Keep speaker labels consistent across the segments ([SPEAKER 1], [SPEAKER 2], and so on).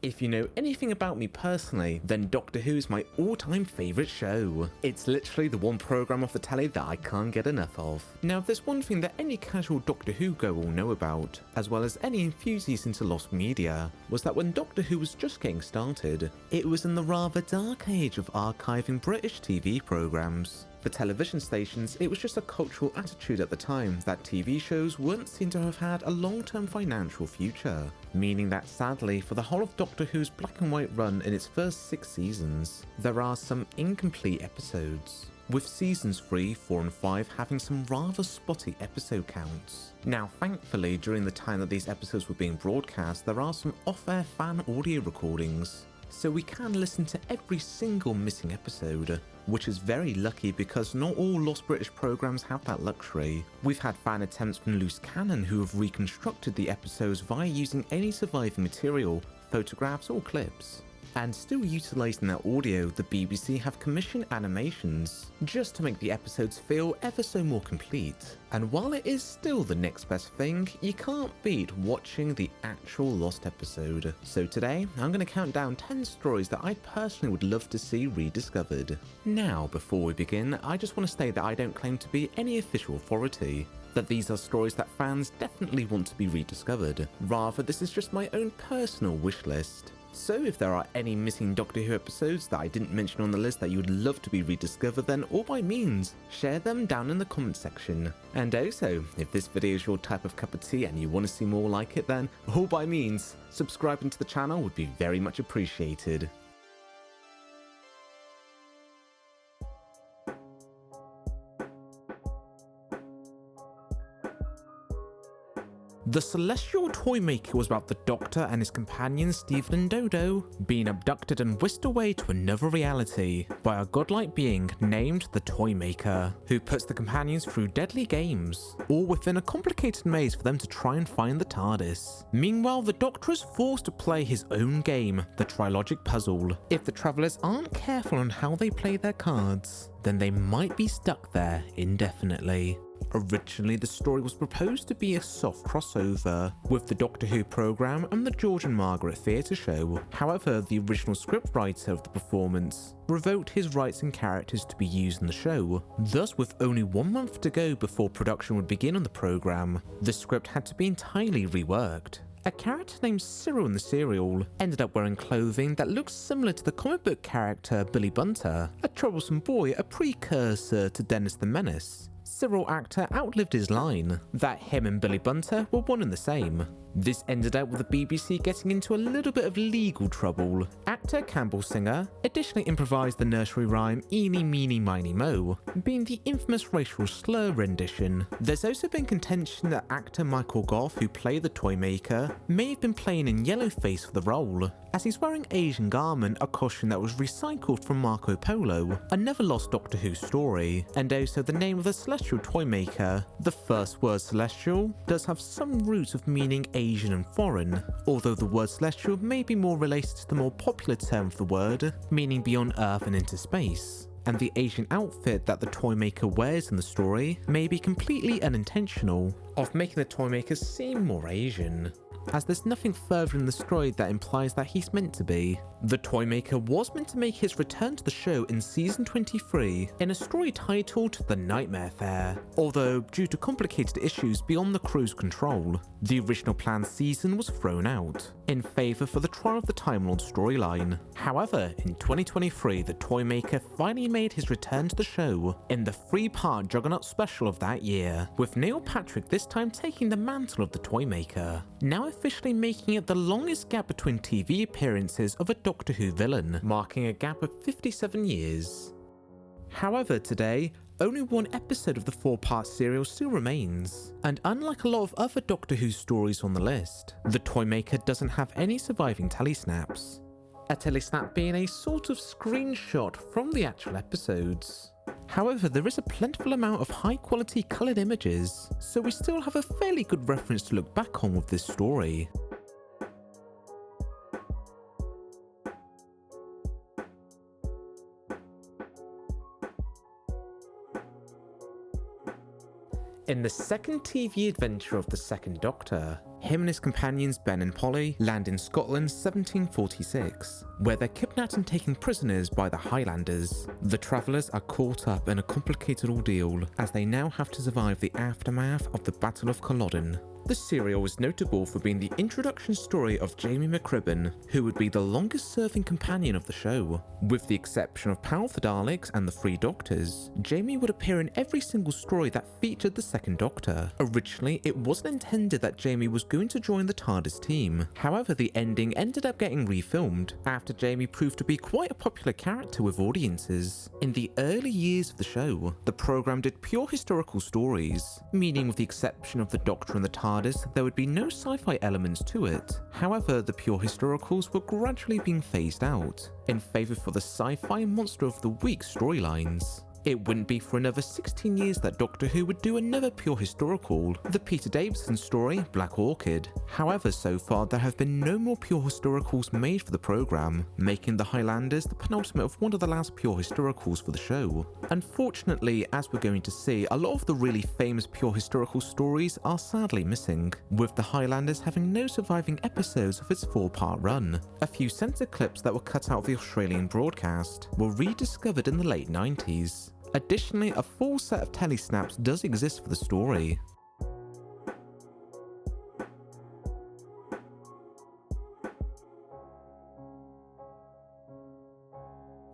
[SPEAKER 1] If you know anything about me personally, then Doctor Who is my all-time favourite show. It's literally the one programme off the telly that I can't get enough of. Now, if there's one thing that any casual Doctor Who go will know about, as well as any enthusiast into lost media, was that when Doctor Who was just getting started, it was in the rather dark age of archiving British TV programmes. For television stations, it was just a cultural attitude at the time that TV shows weren't seen to have had a long-term financial future, meaning that sadly, for the whole of Doctor Who's black and white run in its first 6 seasons, there are some incomplete episodes, with seasons 3, 4 and 5 having some rather spotty episode counts. Now thankfully, during the time that these episodes were being broadcast, there are some off-air fan audio recordings, so we can listen to every single missing episode, which is very lucky because not all Lost British programmes have that luxury. We've had fan attempts from Loose Cannon who have reconstructed the episodes via using any surviving material, photographs or clips. And still utilising that audio, the BBC have commissioned animations, just to make the episodes feel ever so more complete. And while it is still the next best thing, you can't beat watching the actual Lost episode. So today, I'm going to count down 10 stories that I personally would love to see rediscovered. Now, before we begin, I just want to state that I don't claim to be any official authority, that these are stories that fans definitely want to be rediscovered. Rather, this is just my own personal wish list. So if there are any missing Doctor Who episodes that I didn't mention on the list that you would love to be rediscovered, then all by means, share them down in the comment section. And also, if this video is your type of cup of tea and you want to see more like it, then all by means, subscribing to the channel would be very much appreciated. The Celestial Toymaker was about the Doctor and his companions Stephen and Dodo being abducted and whisked away to another reality by a godlike being named the Toymaker, who puts the companions through deadly games, all within a complicated maze for them to try and find the TARDIS. Meanwhile, the Doctor is forced to play his own game, the Trilogic Puzzle. If the travellers aren't careful on how they play their cards, then they might be stuck there indefinitely. Originally, the story was proposed to be a soft crossover with the Doctor Who programme and the George and Margaret theatre show. However, the original scriptwriter of the performance revoked his rights and characters to be used in the show. Thus, with only 1 month to go before production would begin on the programme, the script had to be entirely reworked. A character named Cyril in the serial ended up wearing clothing that looks similar to the comic book character Billy Bunter, a troublesome boy, a precursor to Dennis the Menace. Cyril actor outlived his line that him and Billy Bunter were one and the same. This ended up with the BBC getting into a little bit of legal trouble. Actor Campbell Singer additionally improvised the nursery rhyme "Eeny meeny miny mo," being the infamous racial slur rendition. There's also been contention that actor Michael Gough, who played the Toymaker, may have been playing in yellowface for the role, as he's wearing Asian garment, a costume that was recycled from Marco Polo, another lost Doctor Who story. And also the name of the Celestial Toymaker, the first word Celestial, does have some roots of meaning Asian and foreign, although the word Celestial may be more related to the more popular term for the word, meaning beyond Earth and into space. And the Asian outfit that the Toymaker wears in the story may be completely unintentional, of making the Toymaker seem more Asian, as there's nothing further in the story that implies that he's meant to be. The Toymaker was meant to make his return to the show in season 23 in a story titled The Nightmare Fair, although due to complicated issues beyond the crew's control, the original planned season was thrown out, in favour for the Trial of the Time Lord storyline. However, in 2023, the Toymaker finally made his return to the show in the 3-part Juggernaut special of that year, with Neil Patrick this time taking the mantle of the Toymaker, now officially making it the longest gap between TV appearances of a Doctor Who villain, marking a gap of 57 years. However, today, only 1 episode of the 4-part serial still remains, and unlike a lot of other Doctor Who stories on the list, the Toymaker doesn't have any surviving telesnaps. A telesnap being a sort of screenshot from the actual episodes. However, there is a plentiful amount of high quality coloured images, so we still have a fairly good reference to look back on with this story. In the second TV adventure of the Second Doctor, Him and his companions Ben and Polly land in Scotland 1746, where they're kidnapped and taken prisoners by the Highlanders. The travellers are caught up in a complicated ordeal as they now have to survive the aftermath of the Battle of Culloden. The serial was notable for being the introduction story of Jamie McCribbin, who would be the longest serving companion of the show. With the exception of Power of the Daleks and the Three Doctors, Jamie would appear in every single story that featured the Second Doctor. Originally, it wasn't intended that Jamie was going to join the TARDIS team. However, the ending ended up getting refilmed after Jamie proved to be quite a popular character with audiences. In the early years of the show, the program did pure historical stories, meaning with the exception of the Doctor and the TARDIS, there would be no sci-fi elements to it. However, the pure historicals were gradually being phased out, in favour for the sci-fi monster of the week storylines. It wouldn't be for another 16 years that Doctor Who would do another pure historical, the Peter Davison story, Black Orchid. However, so far there have been no more pure historicals made for the programme, making the Highlanders the penultimate of one of the last pure historicals for the show. Unfortunately, as we're going to see, a lot of the really famous pure historical stories are sadly missing, with the Highlanders having no surviving episodes of its 4-part run. A few censor clips that were cut out of the Australian broadcast were rediscovered in the late 90s. Additionally, a full set of telesnaps does exist for the story.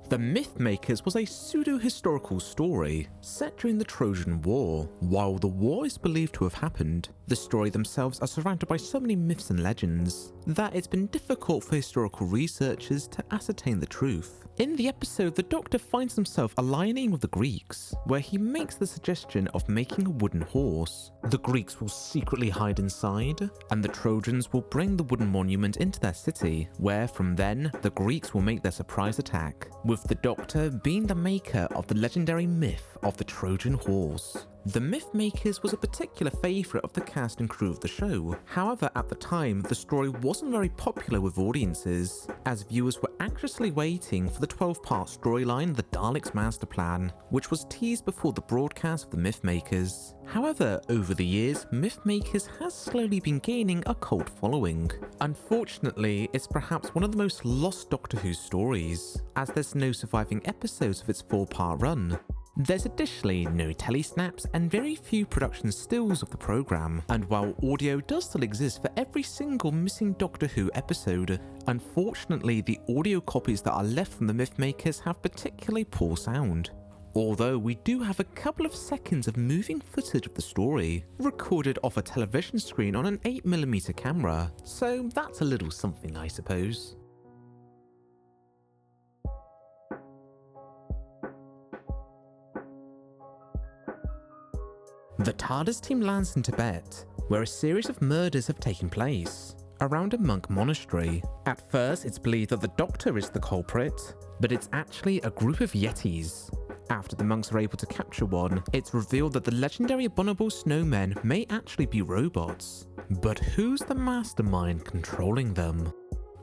[SPEAKER 1] The Mythmakers was a pseudo-historical story set during the Trojan War. While the war is believed to have happened, the story themselves are surrounded by so many myths and legends that it's been difficult for historical researchers to ascertain the truth. In the episode, the Doctor finds himself aligning with the Greeks, where he makes the suggestion of making a wooden horse. The Greeks will secretly hide inside, and the Trojans will bring the wooden monument into their city, where from then, the Greeks will make their surprise attack, with the Doctor being the maker of the legendary myth of the Trojan horse. The Mythmakers was a particular favourite of the cast and crew of the show. However, at the time, the story wasn't very popular with audiences, as viewers were anxiously waiting for the 12-part storyline The Daleks' Master Plan, which was teased before the broadcast of the Mythmakers. However, over the years, Mythmakers has slowly been gaining a cult following. Unfortunately, it's perhaps one of the most lost Doctor Who stories, as there's no surviving episodes of its 4-part run. There's additionally no telesnaps and very few production stills of the programme, and while audio does still exist for every single missing Doctor Who episode, unfortunately the audio copies that are left from the Mythmakers have particularly poor sound. Although we do have a couple of seconds of moving footage of the story, recorded off a television screen on an 8mm camera, so that's a little something I suppose. The TARDIS team lands in Tibet, where a series of murders have taken place around a monk monastery. At first, it's believed that the Doctor is the culprit, but it's actually a group of Yetis. After the monks are able to capture one, it's revealed that the legendary abominable snowmen may actually be robots. But who's the mastermind controlling them?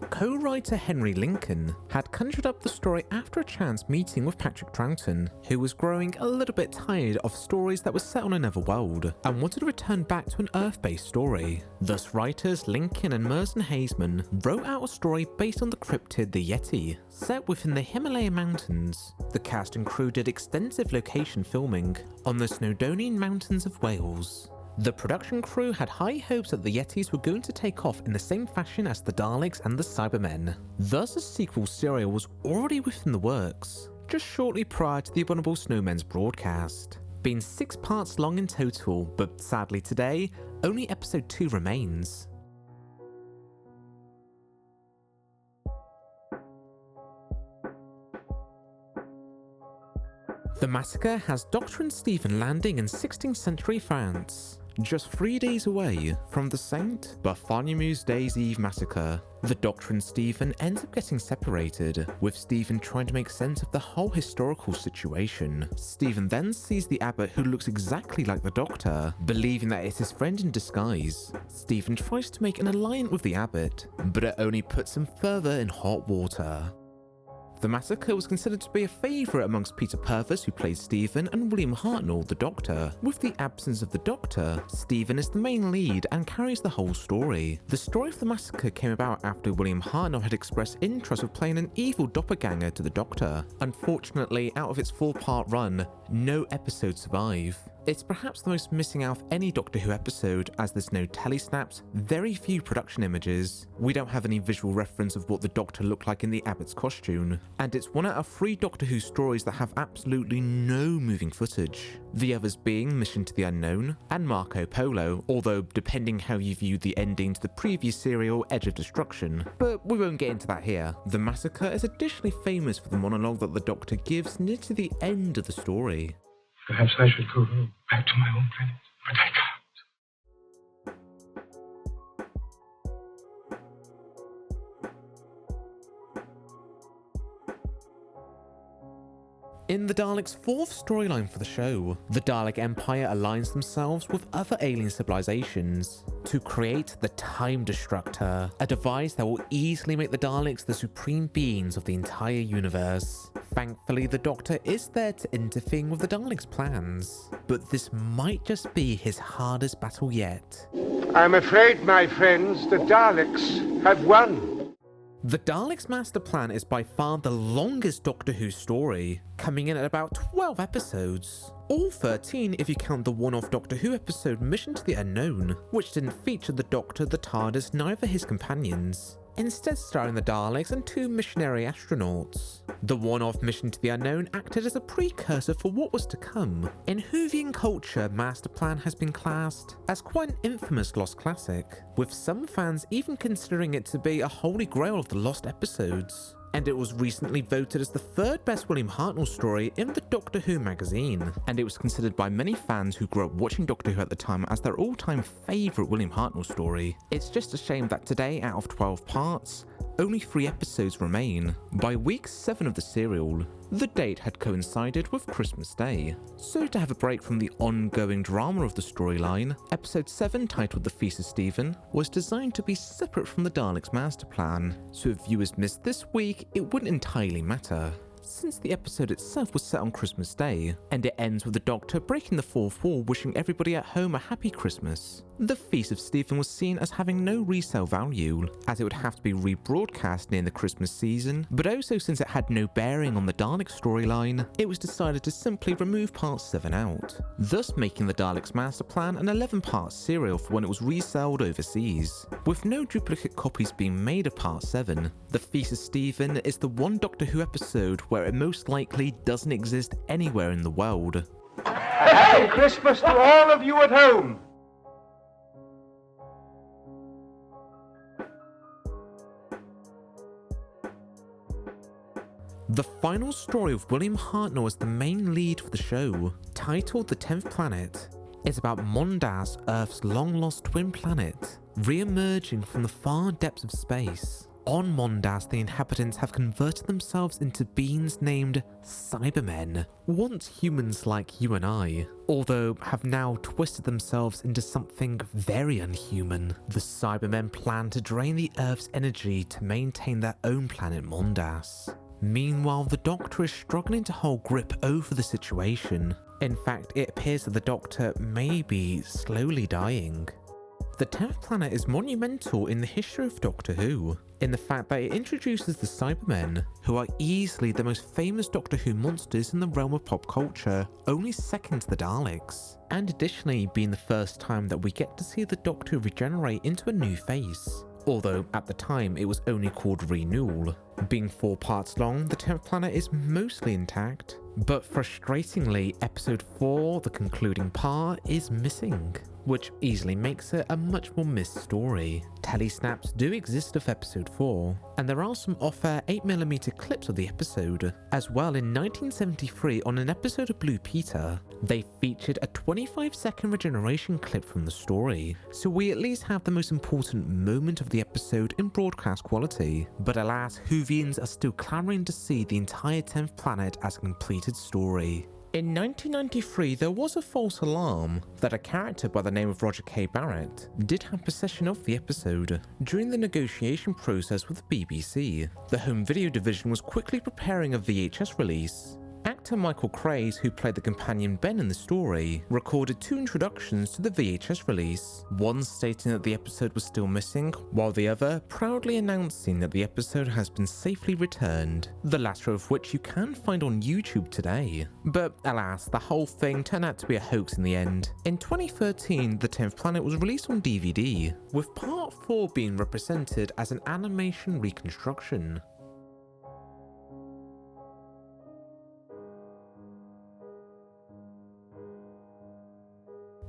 [SPEAKER 1] Co-writer Henry Lincoln had conjured up the story after a chance meeting with Patrick Troughton, who was growing a little bit tired of stories that were set on another world and wanted to return back to an Earth-based story. Thus, writers Lincoln and Merson Haseman wrote out a story based on the cryptid The Yeti, set within the Himalaya Mountains. The cast and crew did extensive location filming on the Snowdonian Mountains of Wales. The production crew had high hopes that the Yetis were going to take off in the same fashion as the Daleks and the Cybermen. Thus, a sequel serial was already within the works, just shortly prior to the Abominable Snowmen's broadcast, being 6 parts long in total, but sadly today, only episode 2 remains. The massacre has Doctor and Stephen landing in 16th century France, just 3 days away from the Saint Bartholomew's Day's Eve massacre. The Doctor and Stephen ends up getting separated, with Stephen trying to make sense of the whole historical situation. Stephen then sees the abbot who looks exactly like the Doctor, believing that it's his friend in disguise. Stephen tries to make an alliance with the abbot, but it only puts him further in hot water. The massacre was considered to be a favourite amongst Peter Purves, who plays Stephen, and William Hartnell, the Doctor. With the absence of the Doctor, Stephen is the main lead and carries the whole story. The story of the massacre came about after William Hartnell had expressed interest of playing an evil doppelganger to the Doctor. Unfortunately, out of its 4-part run, no episodes survive. It's perhaps the most missing out of any Doctor Who episode, as there's no telesnaps, very few production images. We don't have any visual reference of what the Doctor looked like in the Abbot's costume, and it's one out of 3 Doctor Who stories that have absolutely no moving footage. The others being Mission to the Unknown and Marco Polo, although depending how you view the ending to the previous serial, Edge of Destruction, but we won't get into that here. The massacre is additionally famous for the monologue that the Doctor gives near to the end of the story.
[SPEAKER 2] Perhaps I should go back to my own planet, but I can't.
[SPEAKER 1] In the Daleks' 4th storyline for the show, the Dalek Empire aligns themselves with other alien civilizations to create the Time Destructor, a device that will easily make the Daleks the supreme beings of the entire universe. Thankfully, the Doctor is there to interfere with the Daleks' plans, but this might just be his hardest battle yet.
[SPEAKER 2] I'm afraid, my friends, the Daleks have won.
[SPEAKER 1] The Daleks' master plan is by far the longest Doctor Who story, coming in at about 12 episodes. All 13 if you count the one-off Doctor Who episode Mission to the Unknown, which didn't feature the Doctor, the TARDIS, neither his companions, instead starring the Daleks and 2 missionary astronauts. The one-off Mission to the Unknown acted as a precursor for what was to come. In Whovian culture, Master Plan has been classed as quite an infamous lost classic, with some fans even considering it to be a holy grail of the lost episodes. And it was recently voted as the 3rd best William Hartnell story in the Doctor Who magazine, and it was considered by many fans who grew up watching Doctor Who at the time as their all-time favourite William Hartnell story. It's just a shame that today, out of 12 parts, only 3 episodes remain. By week 7 of the serial, the date had coincided with Christmas Day. So to have a break from the ongoing drama of the storyline, episode 7, titled The Feast of Stephen, was designed to be separate from the Daleks' master plan, so if viewers missed this week, it wouldn't entirely matter, since the episode itself was set on Christmas Day, and it ends with the Doctor breaking the 4th wall, wishing everybody at home a happy Christmas. The Feast of Stephen was seen as having no resale value, as it would have to be rebroadcast near the Christmas season, but also since it had no bearing on the Dalek storyline, it was decided to simply remove part 7 out, thus making the Daleks' master plan an 11-part serial for when it was resold overseas. With no duplicate copies being made of part 7, The Feast of Stephen is the one Doctor Who episode where it most likely doesn't exist anywhere in the world.
[SPEAKER 2] A happy Christmas to all of you at home.
[SPEAKER 1] The final story of William Hartnell as the main lead for the show, titled The 10th Planet, is about Mondas, Earth's long-lost twin planet, re-emerging from the far depths of space. On Mondas, the inhabitants have converted themselves into beings named Cybermen, once humans like you and I, although have now twisted themselves into something very unhuman. The Cybermen plan to drain the Earth's energy to maintain their own planet Mondas. Meanwhile, the Doctor is struggling to hold grip over the situation. In fact, it appears that the Doctor may be slowly dying. The 10th Planet is monumental in the history of Doctor Who, in the fact that it introduces the Cybermen, who are easily the most famous Doctor Who monsters in the realm of pop culture, only second to the Daleks, and additionally being the first time that we get to see the Doctor regenerate into a new face, although at the time it was only called Renewal. Being 4 parts long, the 10th Planet is mostly intact, but frustratingly, episode 4, the concluding part, is missing, which easily makes it a much more missed story. Telesnaps do exist of episode 4, and there are some off-air 8mm clips of the episode. As well, in 1973, on an episode of Blue Peter, they featured a 25-second regeneration clip from the story, so we at least have the most important moment of the episode in broadcast quality. But alas, Whovians are still clamouring to see the entire 10th Planet as a completed story. In 1993, there was a false alarm that a character by the name of Roger K. Barrett did have possession of the episode. During the negotiation process with the BBC, the home video division was quickly preparing a VHS release. Actor Michael Craze, who played the companion Ben in the story, recorded 2 introductions to the VHS release, one stating that the episode was still missing, while the other proudly announcing that the episode has been safely returned, the latter of which you can find on YouTube today. But alas, the whole thing turned out to be a hoax in the end. In 2013, The 10th Planet was released on DVD, with Part 4 being represented as an animation reconstruction.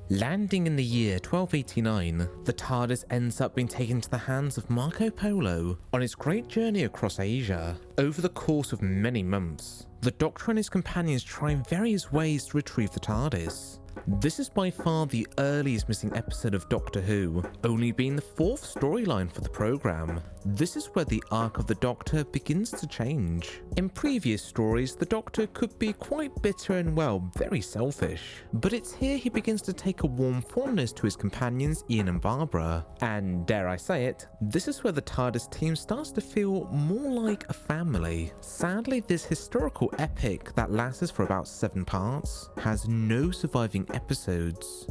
[SPEAKER 1] Landing in the year 1289, the TARDIS ends up being taken to the hands of Marco Polo on his great journey across Asia. Over the course of many months, the Doctor and his companions try various ways to retrieve the TARDIS. This is by far the earliest missing episode of Doctor Who, only being the 4th storyline for the programme. This is where the arc of the Doctor begins to change. In previous stories, the Doctor could be quite bitter and, well, very selfish. But it's here he begins to take a warm fondness to his companions Ian and Barbara. And dare I say it, this is where the TARDIS team starts to feel more like a family. Sadly, this historical epic that lasts for about 7 parts has no surviving episodes.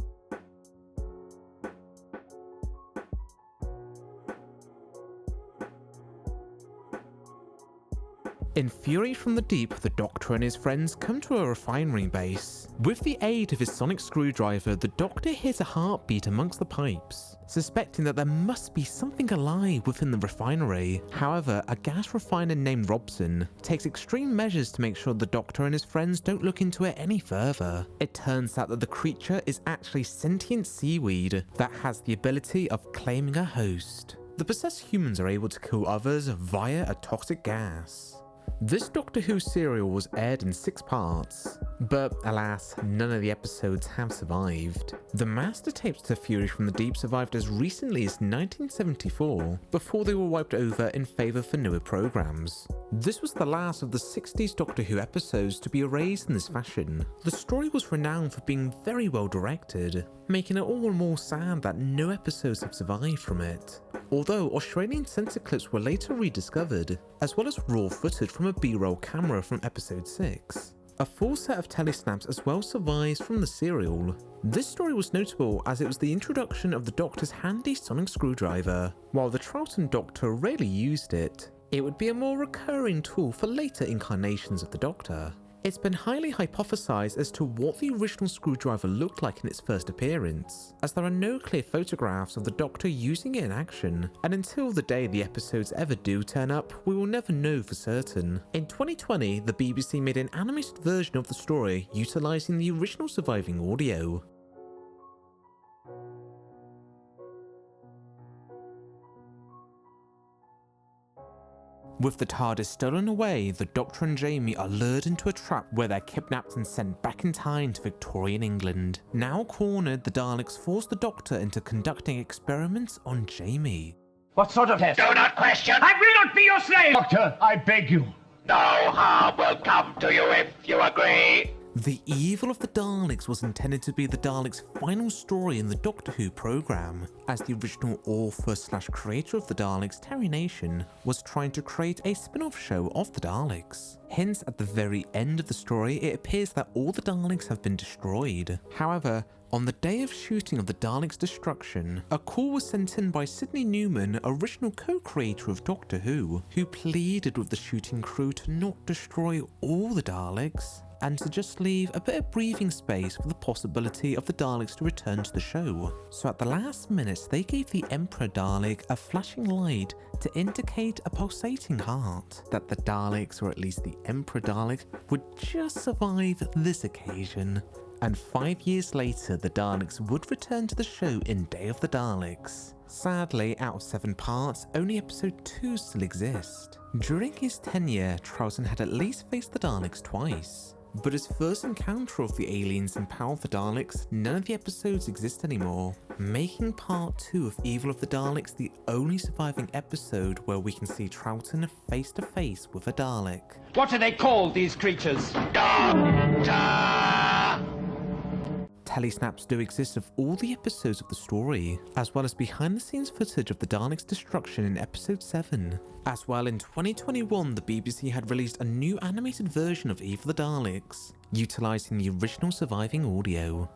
[SPEAKER 1] In Fury from the Deep, the Doctor and his friends come to a refinery base. With the aid of his sonic screwdriver, the Doctor hears a heartbeat amongst the pipes, suspecting that there must be something alive within the refinery. However, a gas refiner named Robson takes extreme measures to make sure the Doctor and his friends don't look into it any further. It turns out that the creature is actually sentient seaweed that has the ability of claiming a host. The possessed humans are able to kill others via a toxic gas. This Doctor Who serial was aired in 6 parts, but alas, none of the episodes have survived. The master tapes to Fury from the Deep survived as recently as 1974, before they were wiped over in favour for newer programmes. This was the last of the 60s Doctor Who episodes to be erased in this fashion. The story was renowned for being very well directed, making it all the more sad that no episodes have survived from it. Although Australian censor clips were later rediscovered, as well as raw footage from a B-roll camera from episode 6. A full set of telesnaps as well survives from the serial. This story was notable as it was the introduction of the Doctor's handy sonic screwdriver. While the Troughton Doctor rarely used it, it would be a more recurring tool for later incarnations of the Doctor. It's been highly hypothesized as to what the original screwdriver looked like in its first appearance, as there are no clear photographs of the Doctor using it in action, and until the day the episodes ever do turn up, we will never know for certain. In 2020, the BBC made an animated version of the story utilizing the original surviving audio. With the TARDIS stolen away, the Doctor and Jamie are lured into a trap where they're kidnapped and sent back in time to Victorian England. Now cornered, the Daleks force the Doctor into conducting experiments on Jamie.
[SPEAKER 2] What sort of test?
[SPEAKER 3] Do not question.
[SPEAKER 2] I will not be your slave! Doctor, I beg you.
[SPEAKER 3] No harm will come to you if you agree.
[SPEAKER 1] The evil of the Daleks was intended to be the Daleks' final story in the Doctor Who programme, as the original author/creator of the Daleks, Terry Nation, was trying to create a spin-off show of the Daleks. Hence, at the very end of the story, it appears that all the Daleks have been destroyed. However, on the day of shooting of the Daleks' destruction, a call was sent in by Sidney Newman, original co-creator of Doctor Who pleaded with the shooting crew to not destroy all the Daleks, and to just leave a bit of breathing space for the possibility of the Daleks to return to the show. So at the last minute, they gave the Emperor Dalek a flashing light to indicate a pulsating heart, that the Daleks, or at least the Emperor Dalek, would just survive this occasion. And 5 years later, the Daleks would return to the show in Day of the Daleks. Sadly, out of 7 parts, only episode 2 still exists. During his tenure, Troughton had at least faced the Daleks twice. But his first encounter of the aliens and power of the Daleks, none of the episodes exist anymore, making part 2 of Evil of the Daleks the only surviving episode where we can see Troughton face to face with a Dalek.
[SPEAKER 4] What are they called, these creatures?
[SPEAKER 3] Doctor!
[SPEAKER 1] Telesnaps do exist of all the episodes of the story, as well as behind the scenes footage of the Daleks' destruction in episode 7. As well, in 2021 the BBC had released a new animated version of Evil of the Daleks, utilising the original surviving audio.